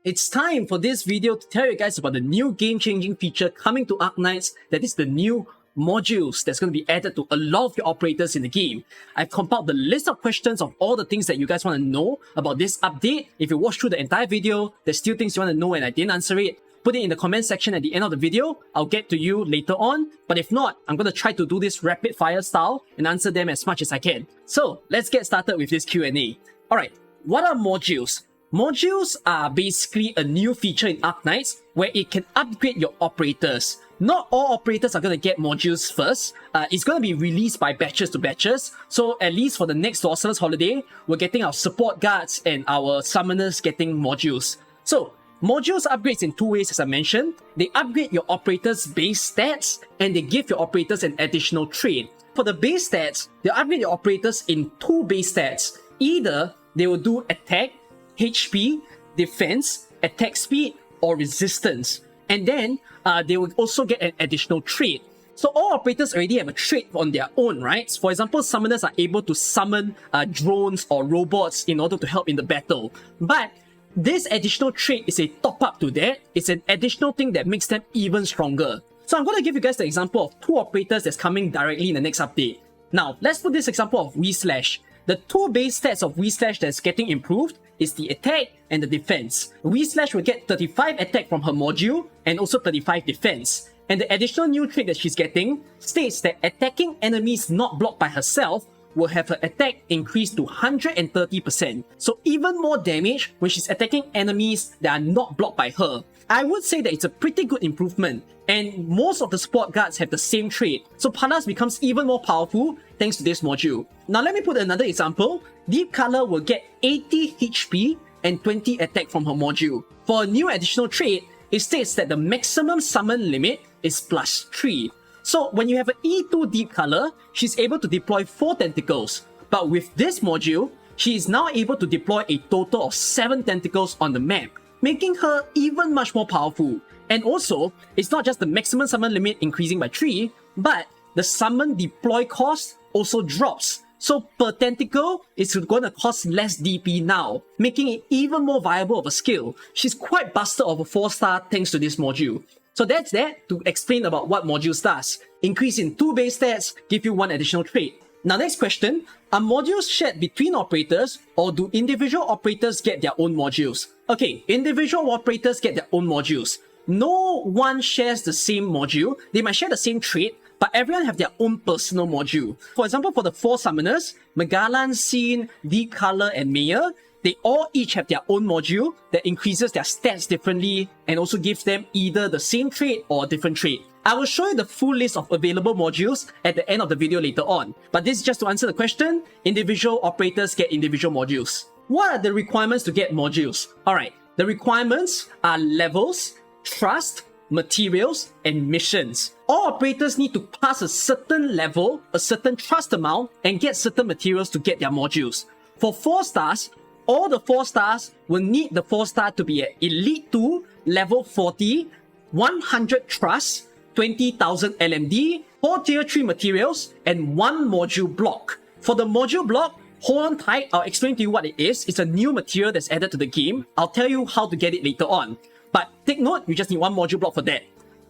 It's time for this video to tell you guys about the new game-changing feature coming to Arknights, that is the new modules that's going to be added to a lot of your operators in the game. I've compiled the list of questions of all the things that you guys want to know about this update. If you watch through the entire video, there's still things you want to know and I didn't answer it, put it in the comment section at the end of the video. I'll get to you later on, but if not, I'm going to try to do this rapid fire style and answer them as much as I can. So let's get started with this Q&A. Alright, what are modules? Modules are basically a new feature in Arknights where it can upgrade your operators. Not all operators are going to get modules first. It's going to be released by batches to batches. So at least for the next Sorcerer's Holiday, we're getting our support guards and our summoners getting modules. So modules upgrades in two ways as I mentioned. They upgrade your operators' base stats and they give your operators an additional trait. For the base stats, they upgrade your operators in two base stats. Either they will do attack, HP, defense, attack speed, or resistance. And then they will also get an additional trait. So all operators already have a trait on their own, right? For example, summoners are able to summon drones or robots in order to help in the battle. But this additional trait is a top-up to that. It's an additional thing that makes them even stronger. So I'm going to give you guys the example of two operators that's coming directly in the next update. Now, let's put this example of V/. The two base stats of V/ that's getting improved is the attack and the defense. V/ will get 35 attack from her module and also 35 defense. And the additional new trait that she's getting states that attacking enemies not blocked by herself will have her attack increased to 130%. So even more damage when she's attacking enemies that are not blocked by her. I would say that it's a pretty good improvement, and most of the support guards have the same trait, so Panas becomes even more powerful thanks to this module. Now let me put another example. Deep Color will get 80 HP and 20 attack from her module. For a new additional trait, it states that the maximum summon limit is +3. So when you have an E2 Deep Color, she's able to deploy 4 tentacles. But with this module, she is now able to deploy a total of 7 tentacles on the map, making her even much more powerful. And also, it's not just the maximum summon limit increasing by 3, but the summon deploy cost also drops. So per tentacle, it's going to cost less DP now, making it even more viable of a skill. She's quite busted of a 4-star thanks to this module. So that's that to explain about what modules does. Increase in 2 base stats, give you 1 additional trait. Now next question, are modules shared between operators or do individual operators get their own modules? Okay, individual operators get their own modules. No one shares the same module. They might share the same trait, but everyone have their own personal module. For example, for the 4 summoners, Magalan, Scene, Deep Color, and Mayor, they all each have their own module that increases their stats differently and also gives them either the same trait or a different trait. I will show you the full list of available modules at the end of the video later on. But this is just to answer the question, individual operators get individual modules. What are the requirements to get modules? Alright, the requirements are levels, trust, materials, and missions. All operators need to pass a certain level, a certain trust amount, and get certain materials to get their modules. For 4 stars, all the 4 stars will need the 4-star to be at Elite 2, level 40, 100 trust, 20,000 LMD, 4 tier 3 materials, and 1 module block. For the module block, hold on tight, I'll explain to you what it is. It's a new material that's added to the game. I'll tell you how to get it later on. But take note, you just need 1 module block for that.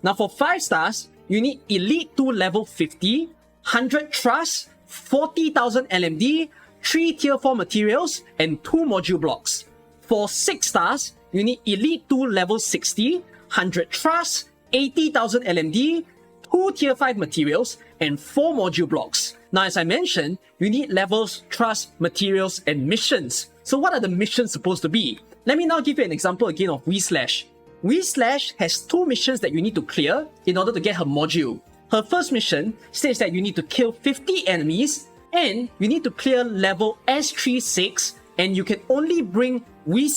Now for 5 stars, you need Elite 2 level 50, 100 trust, 40,000 LMD, 3 tier 4 materials, and 2 module blocks. For 6 stars, you need Elite 2 level 60, 100 trust, 80,000 LMD, 2 tier 5 materials, and 4 module blocks. Now as I mentioned, you need levels, trust, materials, and missions. So what are the missions supposed to be? Let me now give you an example again of V/. V/ has 2 missions that you need to clear in order to get her module. Her first mission states that you need to kill 50 enemies and you need to clear level S36 and you can only bring V/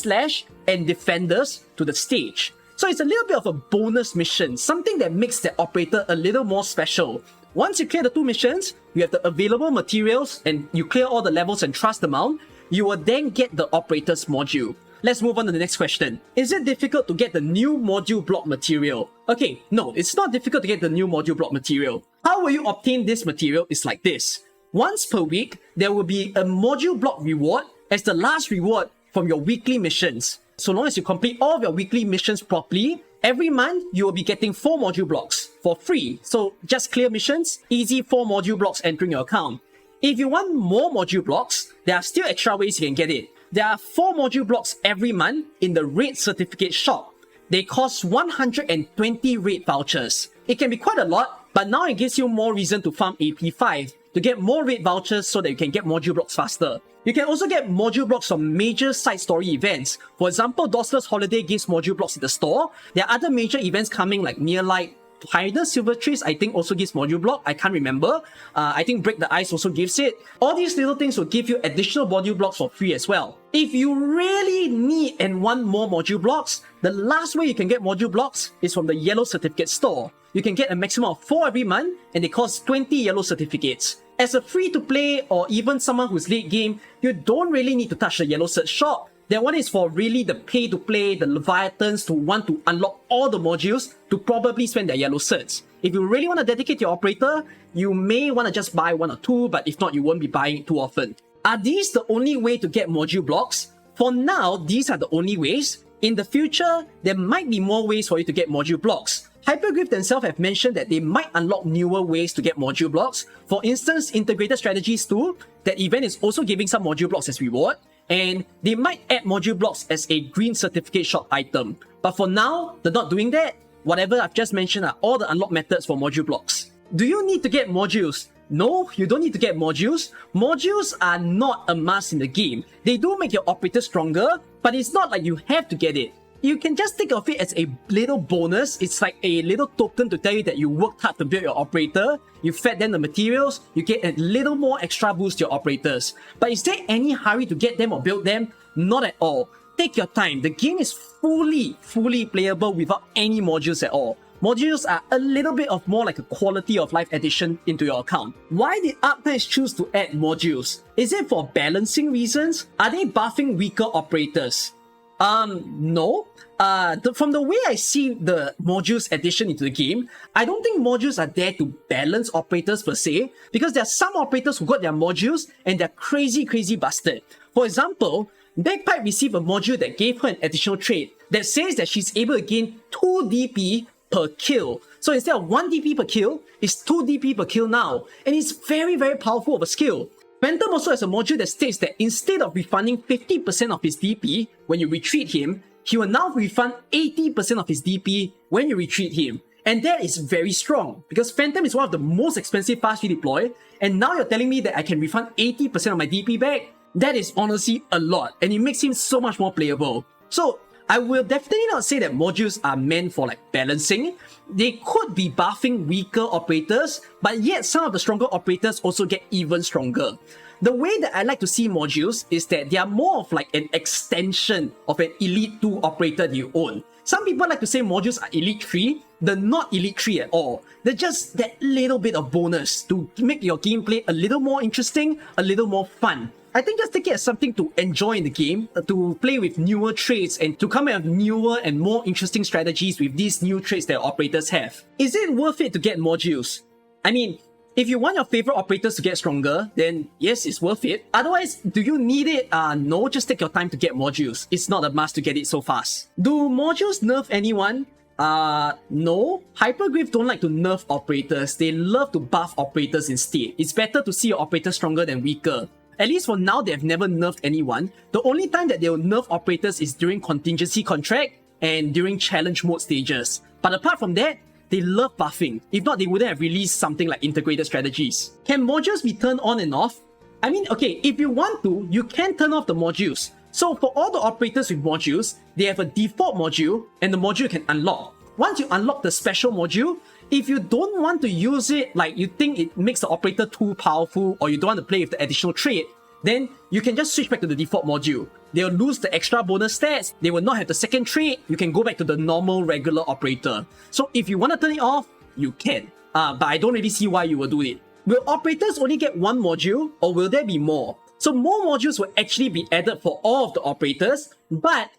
and defenders to the stage. So it's a little bit of a bonus mission, something that makes the operator a little more special. Once you clear the 2 missions, you have the available materials and you clear all the levels and trust amount, you will then get the operator's module. Let's move on to the next question. Is it difficult to get the new module block material? Okay, no, it's not difficult to get the new module block material. How will you obtain this material is like this. Once per week, there will be a module block reward as the last reward from your weekly missions. So long as you complete all of your weekly missions properly, every month you will be getting 4 module blocks for free. So just clear missions, easy 4 module blocks entering your account. If you want more module blocks, there are still extra ways you can get it. There are 4 module blocks every month in the raid certificate shop. They cost 120 raid vouchers. It can be quite a lot, but now it gives you more reason to farm AP5 to get more raid vouchers so that you can get module blocks faster. You can also get module blocks from major side story events. For example, Dostler's Holiday gives module blocks in the store. There are other major events coming like Near Light, Pioneer Silver Trees, I think also gives module block. I can't remember. I think Break the Ice also gives it. All these little things will give you additional module blocks for free as well. If you really need and want more module blocks, the last way you can get module blocks is from the Yellow Certificate store. You can get a maximum of 4 every month and they cost 20 yellow certificates. As a free-to-play or even someone who's late game, you don't really need to touch the Yellow Cert shop. That one is for really the pay-to-play, the Leviathans who want to unlock all the modules to probably spend their yellow certs. If you really want to dedicate your operator, you may want to just buy 1 or 2, but if not, you won't be buying it too often. Are these the only way to get module blocks? For now, these are the only ways. In the future, there might be more ways for you to get module blocks. Hyperglyph themselves have mentioned that they might unlock newer ways to get module blocks. For instance, Integrated Strategies 2, that event is also giving some module blocks as reward. And they might add module blocks as a green certificate shop item. But for now, they're not doing that. Whatever I've just mentioned are all the unlock methods for module blocks. Do you need to get modules? No, you don't need to get modules. Modules are not a must in the game. They do make your operator stronger, but it's not like you have to get it. You can just think of it as a little bonus. It's like a little token to tell you that you worked hard to build your operator, you fed them the materials, you get a little more extra boost to your operators. But is there any hurry to get them or build them? Not at all. Take your time. The game is fully playable without any modules at all. Modules are a little bit of more like a quality of life addition into your account. Why did Arknights choose to add modules? Is it for balancing reasons? Are they buffing weaker operators? No. From the way I see the modules addition into the game, I don't think modules are there to balance operators per se, because there are some operators who got their modules and they're crazy busted. For example, Bagpipe received a module that gave her an additional trait that says that she's able to gain 2 DP per kill. So instead of 1 DP per kill, it's 2 DP per kill now. And it's very powerful of a skill. Phantom also has a module that states that instead of refunding 50% of his DP when you retreat him, he will now refund 80% of his DP when you retreat him. And that is very strong, because Phantom is one of the most expensive fast redeploy, and now you're telling me that I can refund 80% of my DP back? That is honestly a lot, and it makes him so much more playable. So, I will definitely not say that modules are meant for like balancing. They could be buffing weaker operators, but yet some of the stronger operators also get even stronger. The way that I like to see modules is that they are more of like an extension of an Elite 2 operator that you own. Some people like to say modules are Elite 3. They're not Elite 3 at all. They're just that little bit of bonus to make your gameplay a little more interesting, a little more fun. I think just take it as something to enjoy in the game, to play with newer traits and to come up with newer and more interesting strategies with these new traits that operators have. Is it worth it to get modules? I mean, if you want your favorite operators to get stronger, then yes, it's worth it. Otherwise, do you need it? No, just take your time to get modules. It's not a must to get it so fast. Do modules nerf anyone? No. Hyperglyph don't like to nerf operators. They love to buff operators instead. It's better to see your operator stronger than weaker. At least for now, they have never nerfed anyone. The only time that they will nerf operators is during contingency contract and during challenge mode stages. But apart from that, they love buffing. If not, they wouldn't have released something like integrated strategies. Can modules be turned on and off? I mean, okay, if you want to, you can turn off the modules. So for all the operators with modules, they have a default module and the module can unlock. Once you unlock the special module, if you don't want to use it, like you think it makes the operator too powerful or you don't want to play with the additional trait, then you can just switch back to the default module. They'll lose the extra bonus stats, they will not have the second trait, you can go back to the normal regular operator. So if you want to turn it off, you can. But I don't really see why you will do it. Will operators only get one module or will there be more? So more modules will actually be added for all of the operators, but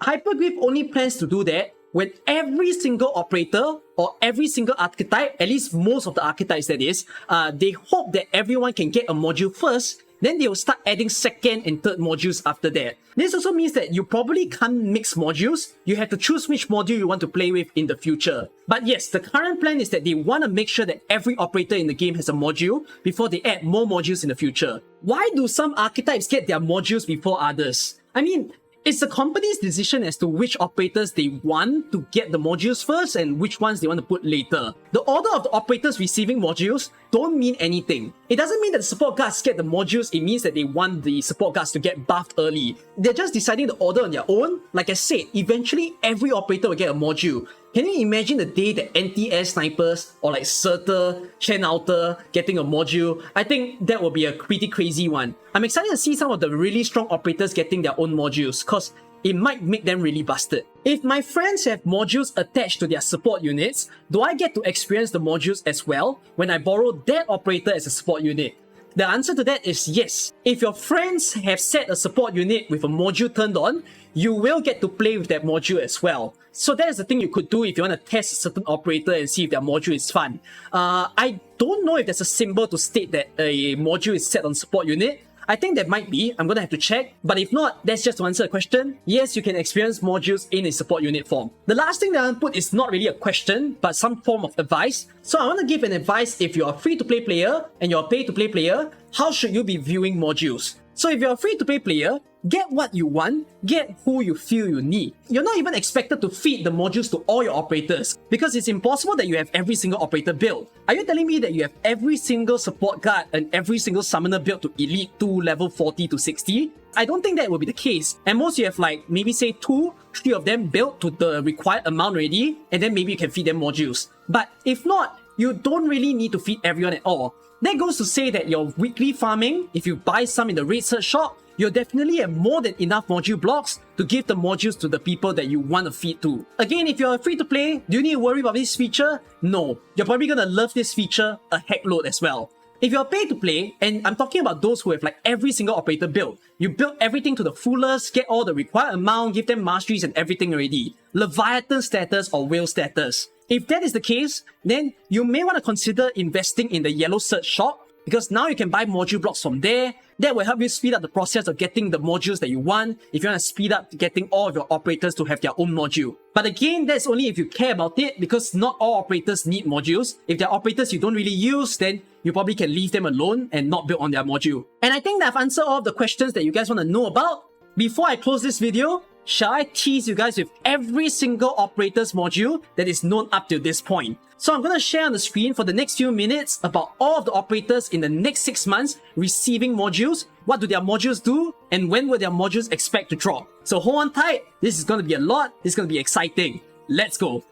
Hyperglyph only plans to do that when every single operator or every single archetype, at least most of the archetypes that is, they hope that everyone can get a module first then they will start adding second and third modules after that. This also means that you probably can't mix modules. You have to choose which module you want to play with in the future. But yes, the current plan is that they want to make sure that every operator in the game has a module before they add more modules in the future. Why do some archetypes get their modules before others? I mean, it's the company's decision as to which operators they want to get the modules first and which ones they want to put later. The order of the operators receiving modules don't mean anything. It doesn't mean that the support guards get the modules, it means that they want the support guards to get buffed early. They're just deciding the order on their own. Like I said, eventually every operator will get a module. Can you imagine the day that anti-air snipers or like Surtur, Chen Outer getting a module? I think that will be a pretty crazy one. I'm excited to see some of the really strong operators getting their own modules because it might make them really busted. If my friends have modules attached to their support units, do I get to experience the modules as well when I borrow that operator as a support unit? The answer to that is yes. If your friends have set a support unit with a module turned on, you will get to play with that module as well. So that is the thing you could do if you want to test a certain operator and see if their module is fun. I don't know if there's a symbol to state that a module is set on support unit. I think there might be. I'm gonna have to check. But if not, that's just to answer the question. Yes, you can experience modules in a support unit form. The last thing that I want to put is not really a question, but some form of advice. So I want to give an advice if you're a free-to-play player and you're a pay-to-play player, how should you be viewing modules? So if you're a free-to-play player, get what you want, get who you feel you need. You're not even expected to feed the modules to all your operators because it's impossible that you have every single operator build. Are you telling me that you have every single support guard and every single summoner built to Elite 2 level 40 to 60? I don't think that will be the case. At most you have like maybe say 2, 3 of them built to the required amount already, and then maybe you can feed them modules. But if not, you don't really need to feed everyone at all. That goes to say that your weekly farming, if you buy some in the raid search shop, you'll definitely have more than enough module blocks to give the modules to the people that you want to feed to. Again, if you're free to play, do you need to worry about this feature? No. You're probably gonna love this feature a heck load as well. If you're pay to play, and I'm talking about those who have like every single operator built, you build everything to the fullest, get all the required amount, give them masteries and everything already. Leviathan status or whale status. If that is the case, then you may want to consider investing in the yellow search shop because now you can buy module blocks from there. That will help you speed up the process of getting the modules that you want if you want to speed up getting all of your operators to have their own module. But again, that's only if you care about it because not all operators need modules. If they're operators you don't really use, then you probably can leave them alone and not build on their module. And I think that I've answered all of the questions that you guys want to know about. Before I close this video, shall I tease you guys with every single operator's module that is known up to this point? So I'm going to share on the screen for the next few minutes about all of the operators in the next 6 months receiving modules, what do their modules do, and when will their modules expect to drop. So hold on tight, this is going to be a lot, this is going to be exciting. Let's go!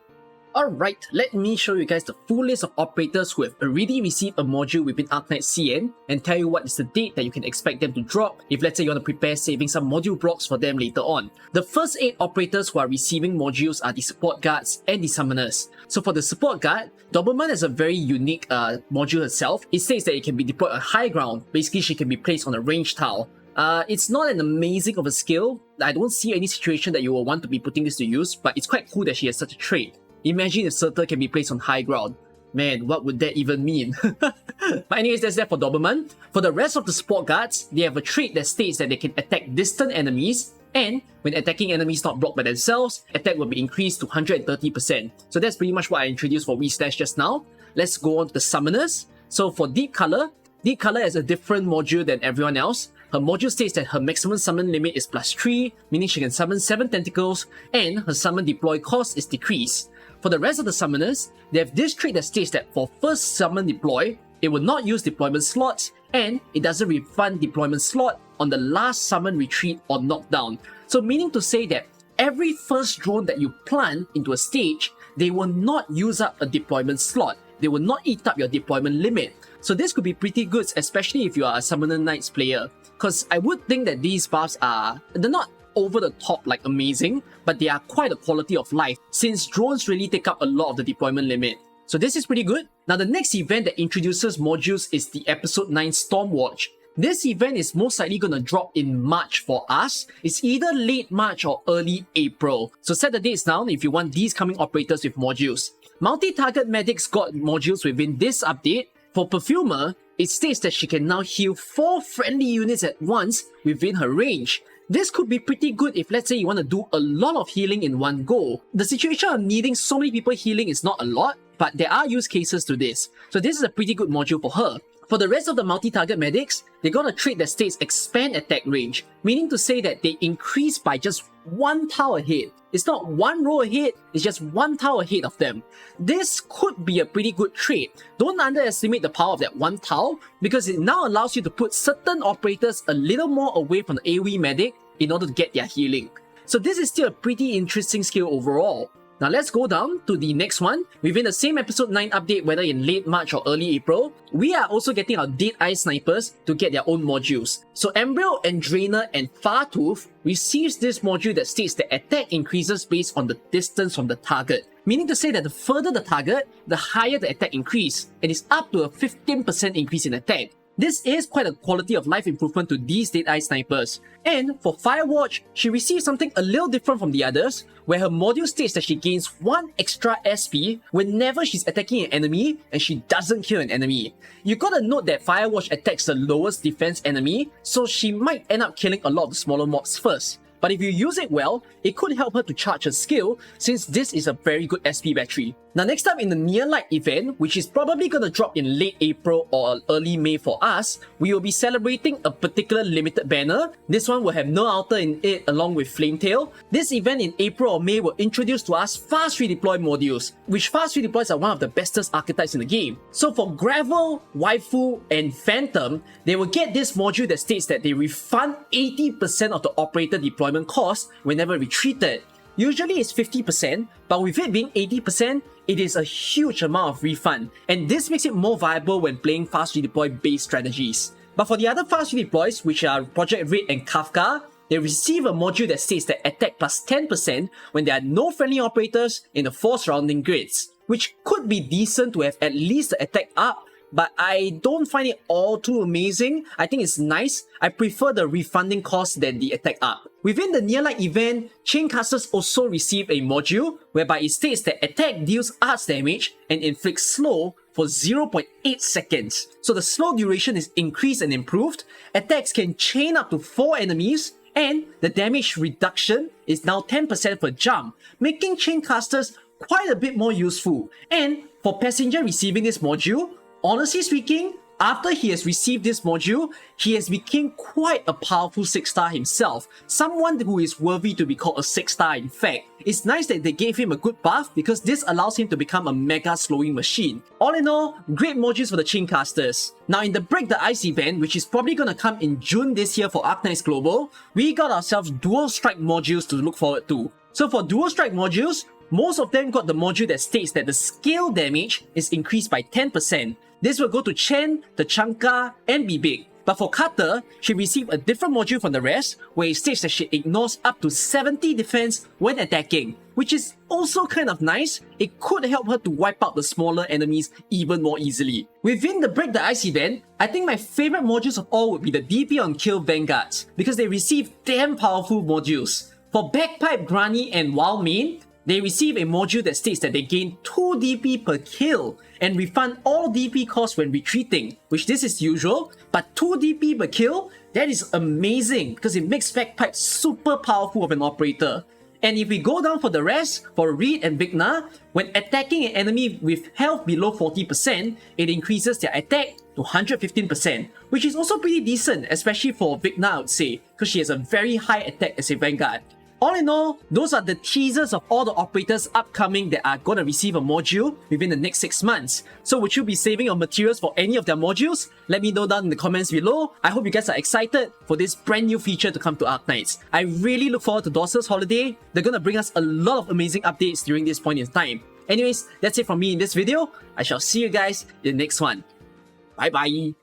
Alright, let me show you guys the full list of operators who have already received a module within Arknights CN and tell you what is the date that you can expect them to drop if let's say you want to prepare saving some module blocks for them later on. The first 8 operators who are receiving modules are the support guards and the summoners. So for the support guard, Doberman has a very unique module herself. It says that it can be deployed on high ground, basically she can be placed on a range tile. It's not an amazing of a skill. I don't see any situation that you will want to be putting this to use, but it's quite cool that she has such a trait. Imagine if Surtur can be placed on high ground. Man, what would that even mean? But anyways, that's that for Doberman. For the rest of the support guards, they have a trait that states that they can attack distant enemies, and when attacking enemies not blocked by themselves, attack will be increased to 130%. So that's pretty much what I introduced for Weeslash just now. Let's go on to the summoners. So for Deep Color has a different module than everyone else. Her module states that her maximum summon limit is +3, meaning she can summon 7 tentacles, and her summon deploy cost is decreased. For the rest of the summoners, they have this trait that states that for first summon deploy, it will not use deployment slots, and it doesn't refund deployment slot on the last summon retreat or knockdown. So meaning to say that every first drone that you plant into a stage, they will not use up a deployment slot. They will not eat up your deployment limit. So this could be pretty good, especially if you are a Summoner Knights player. Because I would think that these buffs they're not over the top like amazing, but they are quite a quality of life since drones really take up a lot of the deployment limit. So this is pretty good. Now the next event that introduces modules is the episode 9 Stormwatch. This event is most likely going to drop in March for us. It's either late March or early April. So set the dates down if you want these coming operators with modules. Multi-target medics got modules within this update. For Perfumer, it states that she can now heal 4 friendly units at once within her range. This could be pretty good if, let's say, you want to do a lot of healing in one go. The situation of needing so many people healing is not a lot, but there are use cases to this. So this is a pretty good module for her. For the rest of the multi-target medics, they got a trait that states expand attack range, meaning to say that they increase by just 1 tile ahead. It's not 1 row ahead, it's just 1 tile ahead of them. This could be a pretty good trait. Don't underestimate the power of that 1 tile, because it now allows you to put certain operators a little more away from the AoE medic in order to get their healing. So this is still a pretty interesting skill overall. Now let's go down to the next one. Within the same episode 9 update, whether in late March or early April, we are also getting our Deadeye snipers to get their own modules. So Embryo, Endrainer, and Fartooth receives this module that states that attack increases based on the distance from the target. Meaning to say that the further the target, the higher the attack increase, and it's up to a 15% increase in attack. This is quite a quality of life improvement to these Deadeye snipers. And for Firewatch, she receives something a little different from the others, where her module states that she gains 1 extra SP whenever she's attacking an enemy and she doesn't kill an enemy. You gotta note that Firewatch attacks the lowest defense enemy, so she might end up killing a lot of the smaller mobs first. But if you use it well, it could help her to charge her skill, since this is a very good SP battery. Now next up in the Near Light event, which is probably gonna drop in late April or early May for us, we will be celebrating a particular limited banner. This one will have no altar in it along with Flametail. This event in April or May will introduce to us fast redeploy modules, which fast redeploys are one of the bestest archetypes in the game. So for Gravel, Waifu, and Phantom, they will get this module that states that they refund 80% of the operator deployment cost whenever retreated. Usually it's 50%, but with it being 80%, it is a huge amount of refund, and this makes it more viable when playing fast redeploy based strategies. But for the other fast redeploys, which are Project Red and Kafka, they receive a module that states that attack plus 10% when there are no friendly operators in the 4 surrounding grids, which could be decent to have at least the attack up, but I don't find it all too amazing. I think it's nice. I prefer the refunding cost than the attack up. Within the Near Light event, Chaincasters also receive a module whereby it states that attack deals arts damage and inflicts slow for 0.8 seconds. So the slow duration is increased and improved, attacks can chain up to 4 enemies, and the damage reduction is now 10% per jump, making Chaincasters quite a bit more useful. And for Passenger receiving this module, honestly speaking, after he has received this module, he has become quite a powerful 6-star himself, someone who is worthy to be called a 6-star in fact. It's nice that they gave him a good buff because this allows him to become a mega slowing machine. All in all, great modules for the Chaincasters. Now in the Break the Ice event, which is probably gonna come in June this year for Arknights Global, we got ourselves Dual Strike modules to look forward to. So for Dual Strike modules, most of them got the module that states that the scale damage is increased by 10%. This will go to Chen, Tachanka, and Bibig. But for Cutter, she received a different module from the rest, where it states that she ignores up to 70 defense when attacking, which is also kind of nice. It could help her to wipe out the smaller enemies even more easily. Within the Break the Ice event, I think my favorite modules of all would be the DP on Kill Vanguards, because they receive damn powerful modules. For Bagpipe, Granny, and Wild Main, they receive a module that states that they gain 2 DP per kill and refund all DP costs when retreating, which this is usual, but 2 DP per kill, that is amazing because it makes Bagpipe super powerful of an operator. And if we go down for the rest, for Reed and Vigna, when attacking an enemy with health below 40%, it increases their attack to 115%, which is also pretty decent, especially for Vigna I would say, because she has a very high attack as a Vanguard. All in all, those are the teasers of all the operators upcoming that are gonna receive a module within the next 6 months. So would you be saving your materials for any of their modules? Let me know down in the comments below. I hope you guys are excited for this brand new feature to come to Arknights. I really look forward to Dorsa's holiday. They're gonna bring us a lot of amazing updates during this point in time. Anyways, that's it from me in this video. I shall see you guys in the next one. Bye bye.